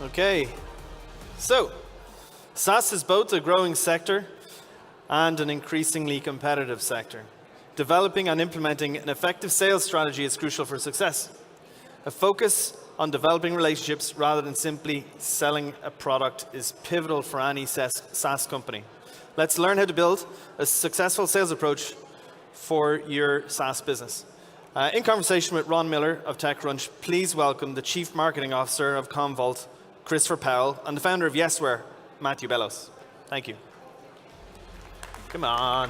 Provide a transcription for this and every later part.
Okay, so SaaS is both a growing sector and an increasingly competitive sector. Developing and implementing an effective sales strategy is crucial for success. A focus on developing relationships rather than simply selling a product is pivotal for any SaaS company. Let's learn how to build a successful sales approach for your SaaS business. In conversation with Ron Miller of TechCrunch, please welcome the Chief Marketing Officer of Commvault, Christopher Powell, and the founder of Yesware, Matthew Bellows. Thank you. Come on.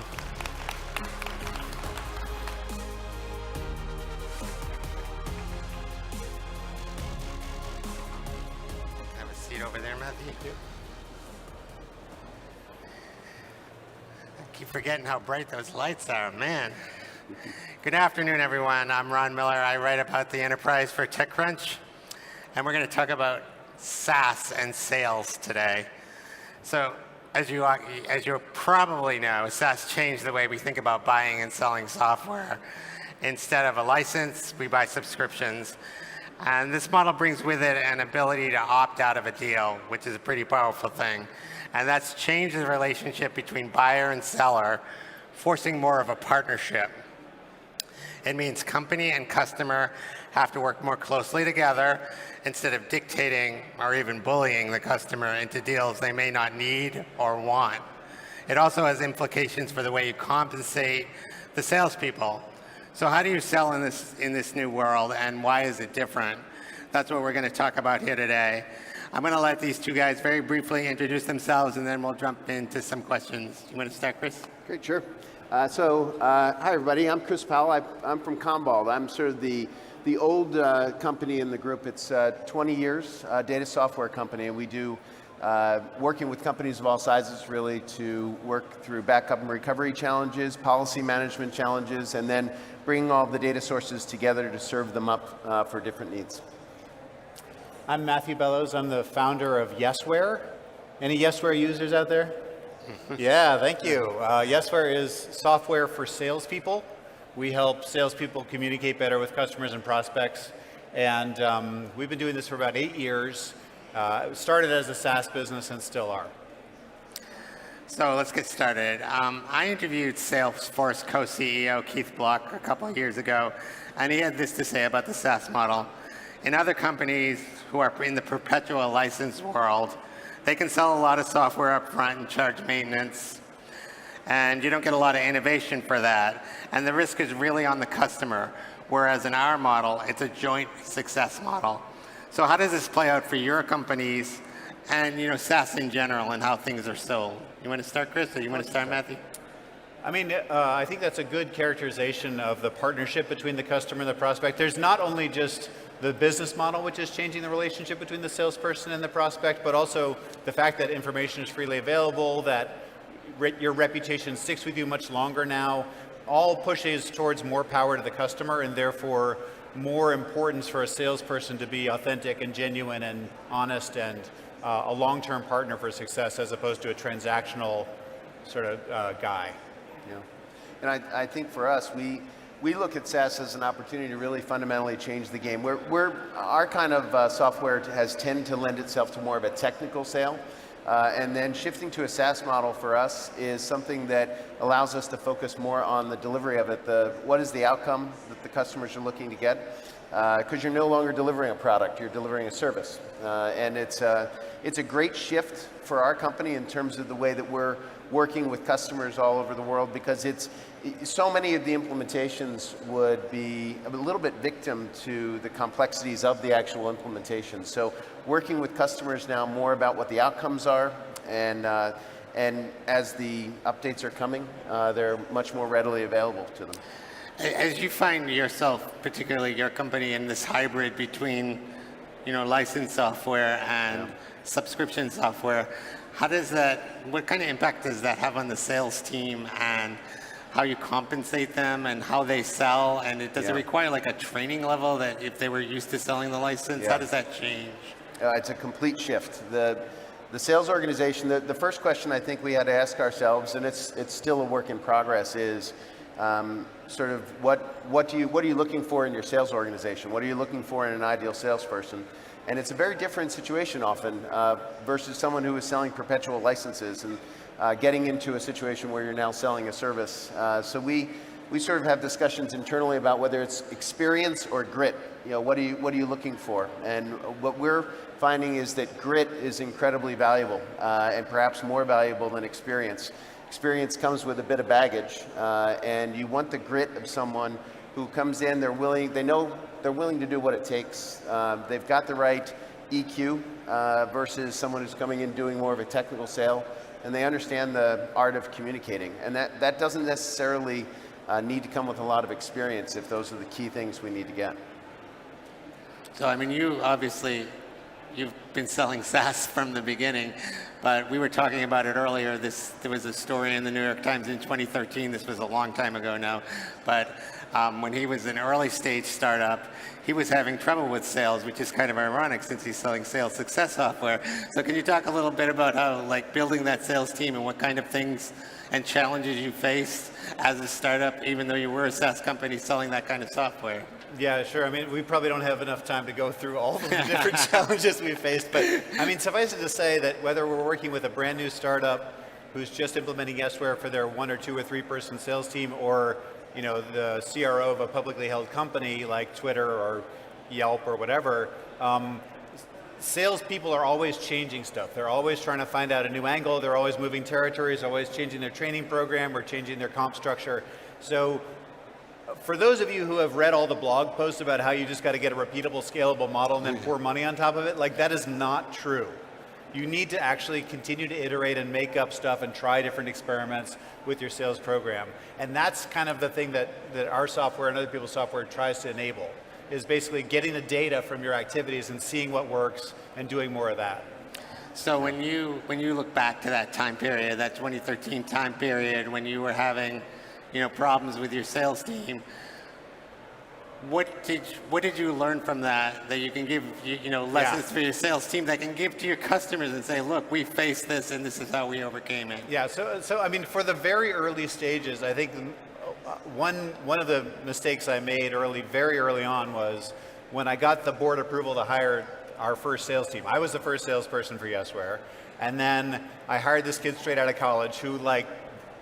Have a seat over there, Matthew. I keep forgetting how bright those lights are, man. Good afternoon, everyone. I'm Ron Miller. I write about the enterprise for TechCrunch, and we're going to talk about SaaS and sales today. So, as you probably know, SaaS changed the way we think about buying and selling software. Instead of a license, we buy subscriptions. And this model brings with it an ability to opt out of a deal, which is a pretty powerful thing. And that's changed the relationship between buyer and seller, forcing more of a partnership. It means company and customer have to work more closely together instead of dictating or even bullying the customer into deals they may not need or want. It also has implications for the way you compensate the salespeople. So how do you sell in this new world, and why is it different? That's what we're going to talk about here today. I'm going to let these two guys very briefly introduce themselves, and then we'll jump into some questions. You want to start, Chris? Great, sure. Hi everybody, I'm Chris Powell. I'm from Commvault. I'm sort of the old company in the group. It's 20 years, data software company, and we do working with companies of all sizes really to work through backup and recovery challenges, policy management challenges, and then bringing all the data sources together to serve them up for different needs. I'm Matthew Bellows. I'm the founder of Yesware. Any Yesware users out there? Yeah, thank you. Yesware is software for salespeople. We help salespeople communicate better with customers and prospects. And we've been doing this for about 8 years. It started as a SaaS business and still are. So let's get started. I interviewed Salesforce co-CEO Keith Block a couple of years ago, and he had this to say about the SaaS model. In other companies who are in the perpetual license world, they can sell a lot of software up front and charge maintenance, and you don't get a lot of innovation for that. And the risk is really on the customer, whereas in our model, it's a joint success model. So how does this play out for your companies and SaaS in general and how things are sold? You want to start, Chris, or you want to start, Matthew? I mean, I think that's a good characterization of the partnership between the customer and the prospect. There's not only just the business model, which is changing the relationship between the salesperson and the prospect, but also the fact that information is freely available, that your reputation sticks with you much longer now, all pushes towards more power to the customer, and therefore more importance for a salesperson to be authentic and genuine and honest and a long-term partner for success as opposed to a transactional sort of guy. Yeah, and I think for us, we look at SaaS as an opportunity to really fundamentally change the game. Our kind of software has tended to lend itself to more of a technical sale. And then shifting to a SaaS model for us is something that allows us to focus more on the delivery of it. What is the outcome that the customers are looking to get? Because you're no longer delivering a product, you're delivering a service. And it's a great shift for our company in terms of the way that we're working with customers all over the world, because so many of the implementations would be a little bit victim to the complexities of the actual implementation. So working with customers now more about what the outcomes are, and as the updates are coming, they're much more readily available to them. As you find yourself, particularly your company, in this hybrid between licensed software and subscription software, what kind of impact does that have on the sales team and how you compensate them and how they sell? And does it require like a training level that if they were used to selling the license, how does that change? It's a complete shift. The sales organization, the first question I think we had to ask ourselves, and it's still a work in progress, is Sort of what are you looking for in your sales organization? What are you looking for in an ideal salesperson? And it's a very different situation often versus someone who is selling perpetual licenses and getting into a situation where you're now selling a service. So we sort of have discussions internally about whether it's experience or grit. What are you looking for? And what we're finding is that grit is incredibly valuable and perhaps more valuable than experience. Experience comes with a bit of baggage, and you want the grit of someone who comes in, they know they're willing to do what it takes. They've got the right EQ versus someone who's coming in doing more of a technical sale, and they understand the art of communicating. And that doesn't necessarily need to come with a lot of experience if those are the key things we need to get. So, I mean, you've been selling SaaS from the beginning, but we were talking about it earlier. There was a story in the New York Times in 2013. This was a long time ago now, but when he was an early stage startup, he was having trouble with sales, which is kind of ironic since he's selling sales success software. So can you talk a little bit about how, building that sales team and what kind of things and challenges you faced as a startup, even though you were a SaaS company selling that kind of software? Yeah, sure. I mean, we probably don't have enough time to go through all of the different challenges we faced, but I mean, suffice it to say that whether we're working with a brand new startup who's just implementing Yesware for their 1 or 2 or 3 person sales team, or the CRO of a publicly held company like Twitter or Yelp or whatever, salespeople are always changing stuff. They're always trying to find out a new angle. They're always moving territories, always changing their training program or changing their comp structure. So for those of you who have read all the blog posts about how you just got to get a repeatable, scalable model and then pour money on top of it, that is not true. You need to actually continue to iterate and make up stuff and try different experiments with your sales program. And that's kind of the thing that our software and other people's software tries to enable, is basically getting the data from your activities and seeing what works and doing more of that. So when you look back to that time period, that 2013 time period, when you were having problems with your sales team, what did you learn from that you can give lessons for your sales team that can give to your customers and say, look, we faced this and this is how we overcame it? Yeah, so I mean, for the very early stages, I think one of the mistakes I made very early on was when I got the board approval to hire our first sales team. I was the first salesperson for Yesware, and then I hired this kid straight out of college who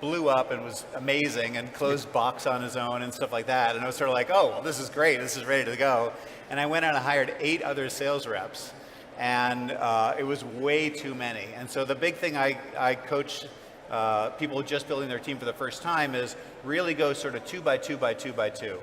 blew up and was amazing and closed Box on his own and stuff like that. And I was sort of like, oh, well, this is great. This is ready to go. And I went out and hired 8 other sales reps. And it was way too many. And so the big thing I coach people just building their team for the first time is really go sort of 2 by 2 by 2 by 2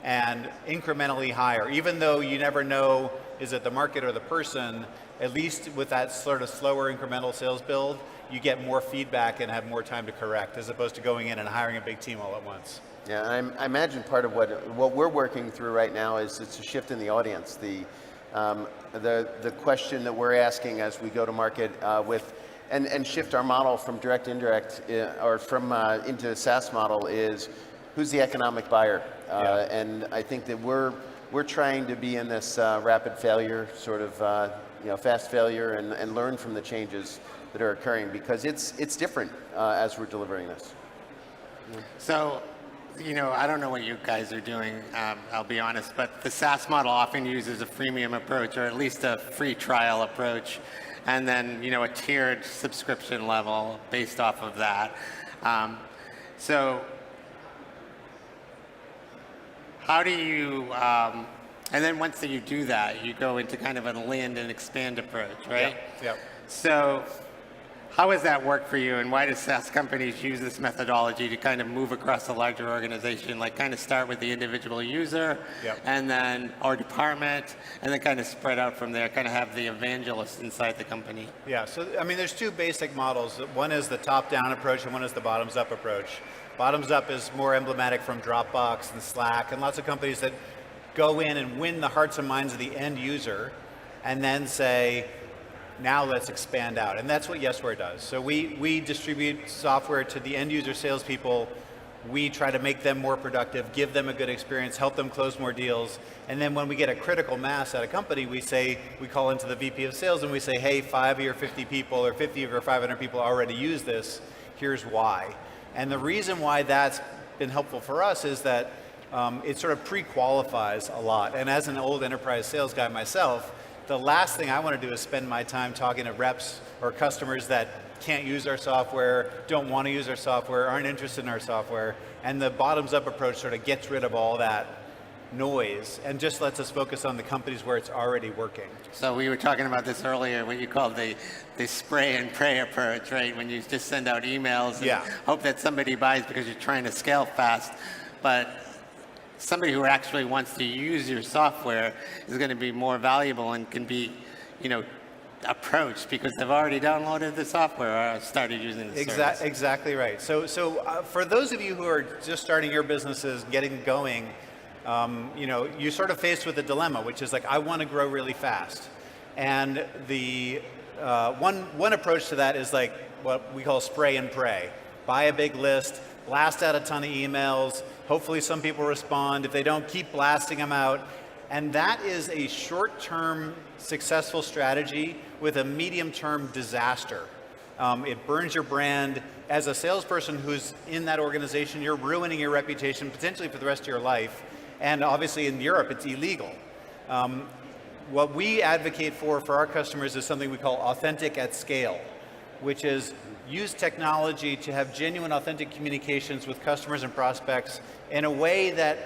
and incrementally higher. Even though you never know, is it the market or the person, at least with that sort of slower incremental sales build, you get more feedback and have more time to correct, as opposed to going in and hiring a big team all at once. Yeah, I imagine part of what we're working through right now is it's a shift in the audience. The question that we're asking as we go to market and shift our model from direct indirect or from into a SaaS model is, who's the economic buyer? And I think that we're trying to be in this rapid failure sort of fast failure and learn from the changes that are occurring, because it's different as we're delivering this. So, I don't know what you guys are doing, I'll be honest, but the SaaS model often uses a freemium approach, or at least a free trial approach, and then, a tiered subscription level based off of that. So how do you, and then once you do that, you go into kind of a land and expand approach, right? Yeah. So how has that worked for you, and why do SaaS companies use this methodology to kind of move across a larger organization, kind of start with the individual user, and then, or department, and then kind of spread out from there, kind of have the evangelist inside the company? Yeah, so I mean, there's 2 basic models. One is the top-down approach, and one is the bottoms-up approach. Bottoms-up is more emblematic from Dropbox and Slack, and lots of companies that go in and win the hearts and minds of the end user, and then say, now let's expand out. And that's what Yesware does. So we distribute software to the end user salespeople. We try to make them more productive, give them a good experience, help them close more deals. And then when we get a critical mass at a company, we call into the VP of sales and we say, hey, 5 of your 50 people or 50 of your 500 people already use this. Here's why. And the reason why that's been helpful for us is that it sort of pre-qualifies a lot. And as an old enterprise sales guy myself, the last thing I want to do is spend my time talking to reps or customers that can't use our software, don't want to use our software, aren't interested in our software. And the bottoms-up approach sort of gets rid of all that noise and just lets us focus on the companies where it's already working. So we were talking about this earlier, what you call the spray and pray approach, right? When you just send out emails and hope that somebody buys because you're trying to scale fast. But somebody who actually wants to use your software is going to be more valuable and can be, approached because they've already downloaded the software or started using the service. Exactly right. So for those of you who are just starting your businesses, getting going, you're sort of faced with a dilemma, which is like, I want to grow really fast. And the one approach to that is like what we call spray and pray. Buy a big list, blast out a ton of emails, hopefully some people respond. If they don't, keep blasting them out. And that is a short-term successful strategy with a medium-term disaster. It burns your brand. As a salesperson who's in that organization, you're ruining your reputation potentially for the rest of your life. And obviously in Europe, it's illegal. What we advocate for our customers is something we call authentic at scale, which is use technology to have genuine, authentic communications with customers and prospects in a way that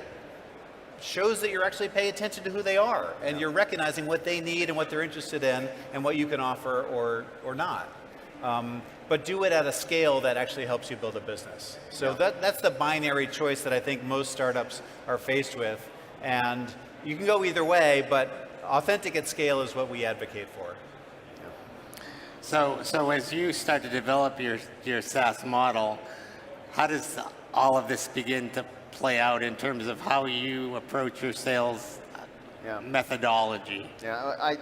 shows that you're actually paying attention to who they are and you're recognizing what they need and what they're interested in and what you can offer or not. But do it at a scale that actually helps you build a business. So that's the binary choice that I think most startups are faced with. And you can go either way, but authentic at scale is what we advocate for. So as you start to develop your SaaS model, how does all of this begin to play out in terms of how you approach your sales methodology? Yeah,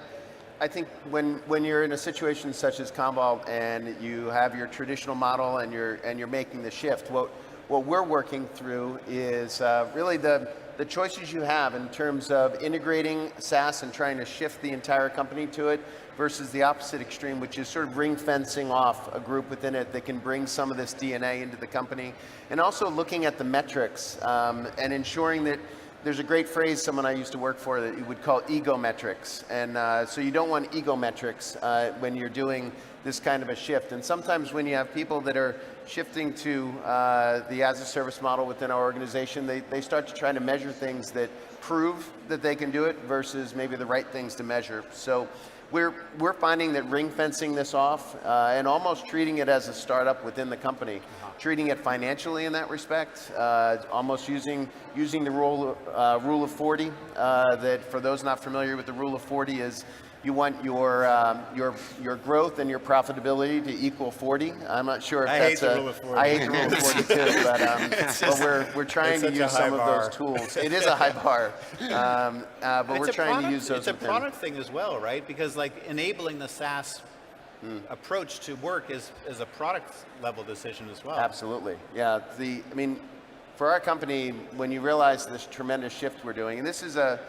I think when you're in a situation such as Commvault and you have your traditional model and you're making the shift, what we're working through is really the choices you have in terms of integrating SaaS and trying to shift the entire company to it versus the opposite extreme, which is sort of ring fencing off a group within it that can bring some of this DNA into the company. And also looking at the metrics and ensuring that there's a great phrase someone I used to work for that you would call ego metrics. And so you don't want ego metrics when you're doing this kind of a shift. And sometimes when you have people that are shifting to the as-a-service model within our organization, they start to try to measure things that prove that they can do it versus maybe the right things to measure. So we're finding that ring fencing this off and almost treating it as a startup within the company, treating it financially in that respect, almost using the rule of 40. That for those not familiar with the rule of 40 is you want your growth and your profitability to equal 40. I'm not sure if that's the rule of 40. I hate the rule of 40 too, but we're trying to use some of those tools. It is a high bar, but we're trying to use those. It's a product thing as well, right? Because like enabling the SaaS approach to work is a product level decision as well. Absolutely, yeah. For our company, when you realize this tremendous shift we're doing, and this is a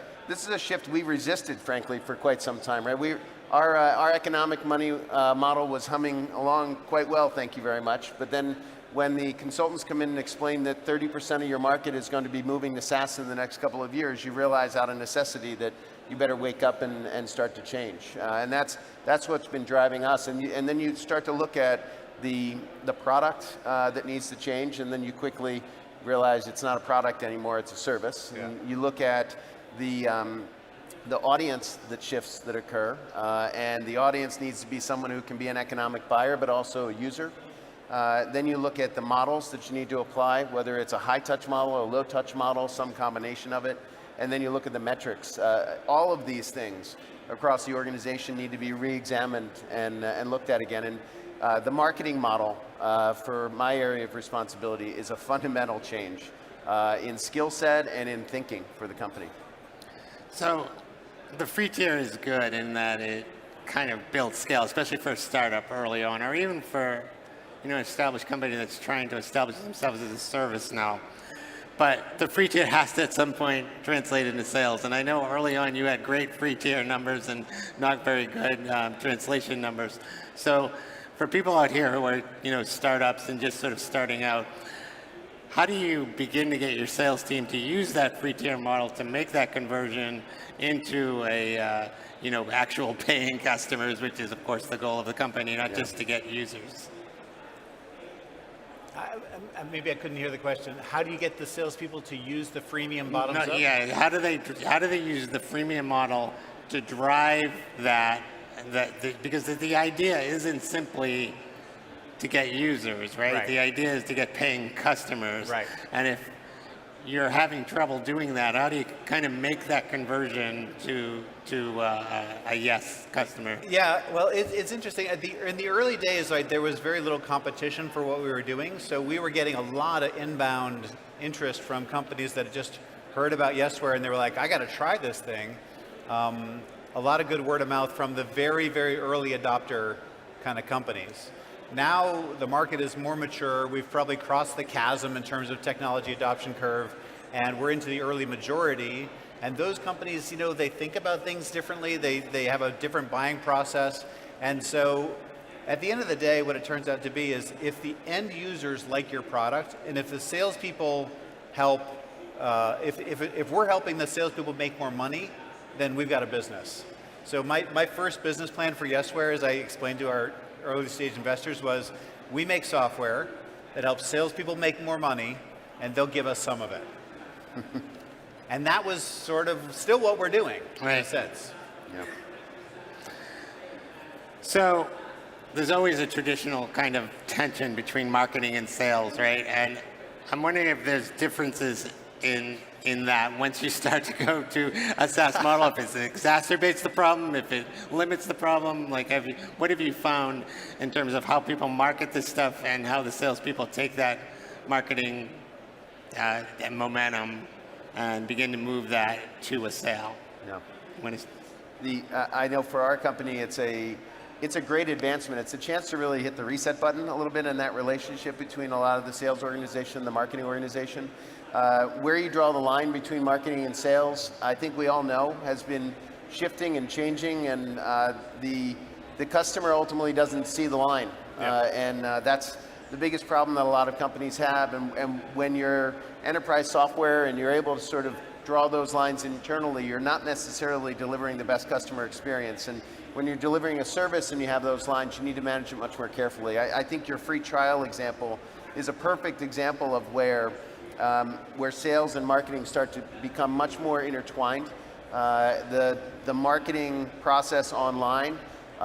shift we resisted, frankly, for quite some time, right? Our economic money model was humming along quite well, thank you very much. But then when the consultants come in and explain that 30% of your market is going to be moving to SaaS in the next couple of years, you realize out of necessity that you better wake up and start to change. And that's what's been driving us. And then you start to look at the product that needs to change, and then you quickly realize it's not a product anymore, it's a service. Yeah. And you look at the audience that shifts that occur, and the audience needs to be someone who can be an economic buyer but also a user. Then you look at the models that you need to apply, whether it's a high-touch model or a low-touch model, some combination of it. And then you look at the metrics. All of these things across the organization need to be re-examined and looked at again. And the marketing model for my area of responsibility is a fundamental change in skill set and in thinking for the company. So the free tier is good in that it kind of builds scale, especially for a startup early on, or even for an established company that's trying to establish themselves as a service now. But the free tier has to at some point translate into sales. And I know early on you had great free tier numbers and not very good translation numbers. So for people out here who are startups and just sort of starting out, how do you begin to get your sales team to use that free tier model to make that conversion into a actual paying customers, which is of course the goal of the company, not just to get users? Maybe I couldn't hear the question. How do you get the salespeople to use the freemium bottoms up? Yeah, how do they use the freemium model to drive that because the idea isn't simply to get users, right? The idea is to get paying customers. Right. And if you're having trouble doing that, how do you kind of make that conversion to a yes customer? Yeah, well, it's interesting. In the early days, there was very little competition for what we were doing, so we were getting a lot of inbound interest from companies that had just heard about Yesware, and they were like, I got to try this thing. A lot of good word of mouth from the very, very early adopter kind of companies. Now the market is more mature. We've probably crossed the chasm in terms of technology adoption curve, and we're into the early majority. And those companies, they think about things differently. They have a different buying process. And so at the end of the day, what it turns out to be is if the end users like your product, and if the salespeople help, if we're helping the salespeople make more money, then we've got a business. So my first business plan for Yesware, as I explained to our early stage investors, was we make software that helps salespeople make more money, and they'll give us some of it. And that was sort of still what we're doing, in a sense. Yeah. So there's always a traditional kind of tension between marketing and sales, right? And I'm wondering if there's differences in that once you start to go to a SaaS model, if it exacerbates the problem, if it limits the problem, what have you found in terms of how people market this stuff and how the salespeople take that marketing momentum and begin to move that to a sale? Yeah. I know for our company, it's a great advancement. It's a chance to really hit the reset button a little bit in that relationship between a lot of the sales organization and the marketing organization. Where you draw the line between marketing and sales, I think we all know, has been shifting and changing, and the customer ultimately doesn't see the line. And that's the biggest problem that a lot of companies have. And when you're enterprise software and you're able to sort of draw those lines internally, you're not necessarily delivering the best customer experience. And when you're delivering a service and you have those lines, you need to manage it much more carefully. I think your free trial example is a perfect example of where sales and marketing start to become much more intertwined. The marketing process online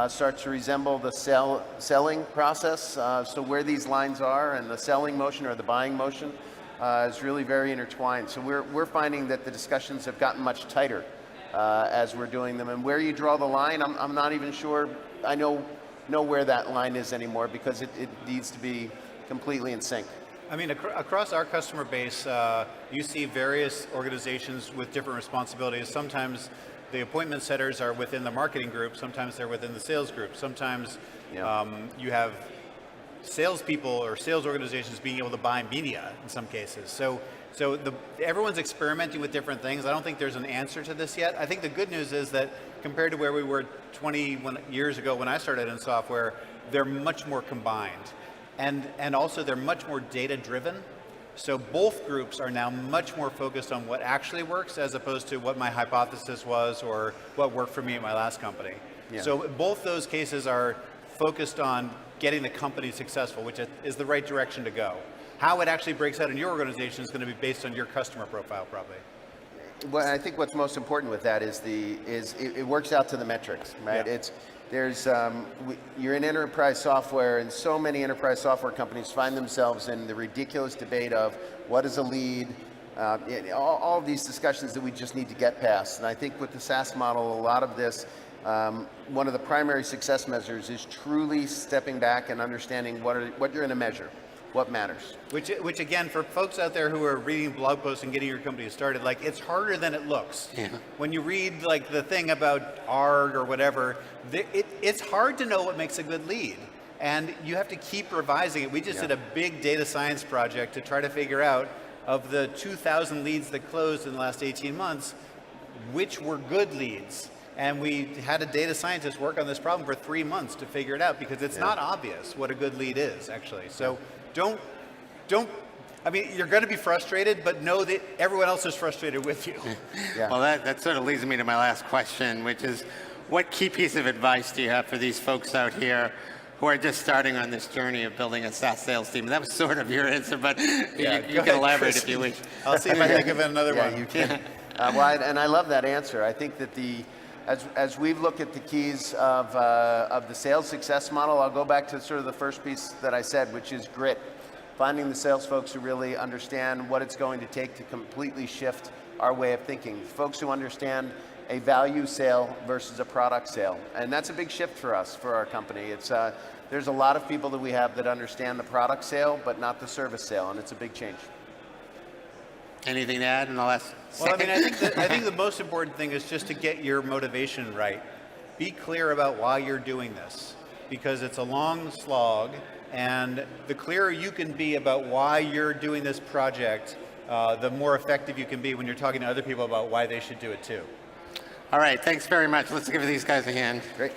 starts to resemble the selling process. So where these lines are and the selling motion or the buying motion is really very intertwined. So we're finding that the discussions have gotten much tighter as we're doing them. And where you draw the line, I'm not even sure I know where that line is anymore, because it needs to be completely in sync. I mean, across our customer base, you see various organizations with different responsibilities. Sometimes the appointment setters are within the marketing group. Sometimes they're within the sales group. Sometimes you have salespeople or sales organizations being able to buy media in some cases. So everyone's experimenting with different things. I don't think there's an answer to this yet. I think the good news is that compared to where we were 20 years ago when I started in software, they're much more combined. And also they're much more data driven. So both groups are now much more focused on what actually works as opposed to what my hypothesis was or what worked for me at my last company. Yeah. So both those cases are focused on getting the company successful, which is the right direction to go. How it actually breaks out in your organization is going to be based on your customer profile, probably. Well, I think what's most important with that is it works out to the metrics, right? Yeah. You're in enterprise software, and so many enterprise software companies find themselves in the ridiculous debate of what is a lead, all of these discussions that we just need to get past. And I think with the SaaS model, a lot of this, one of the primary success measures is truly stepping back and understanding what you're going to measure, what matters. Which again, for folks out there who are reading blog posts and getting your company started, it's harder than it looks. Yeah. When you read the thing about ARG or whatever, it's hard to know what makes a good lead. And you have to keep revising it. We just did a big data science project to try to figure out, of the 2,000 leads that closed in the last 18 months, which were good leads. And we had a data scientist work on this problem for 3 months to figure it out, because it's not obvious what a good lead is, actually. So don't I mean, you're going to be frustrated, but know that everyone else is frustrated with you. Yeah. Well, that sort of leads me to my last question, which is, what key piece of advice do you have for these folks out here who are just starting on this journey of building a SaaS sales team? That was sort of your answer, but Yeah, you go can ahead, elaborate Chris. if you wish. I'll see if I think of another Yeah, one. you can. And I love that answer. I think that as we've looked at the keys of the sales success model, I'll go back to sort of the first piece that I said, which is grit. Finding the sales folks who really understand what it's going to take to completely shift our way of thinking. Folks who understand a value sale versus a product sale. And that's a big shift for us, for our company. It's there's a lot of people that we have that understand the product sale, but not the service sale, and it's a big change. Anything to add in the last Well, I second? mean, I think the most important thing is just to get your motivation right. Be clear about why you're doing this, because it's a long slog, and the clearer you can be about why you're doing this project, the more effective you can be when you're talking to other people about why they should do it too. All right, thanks very much. Let's give these guys a hand. Great.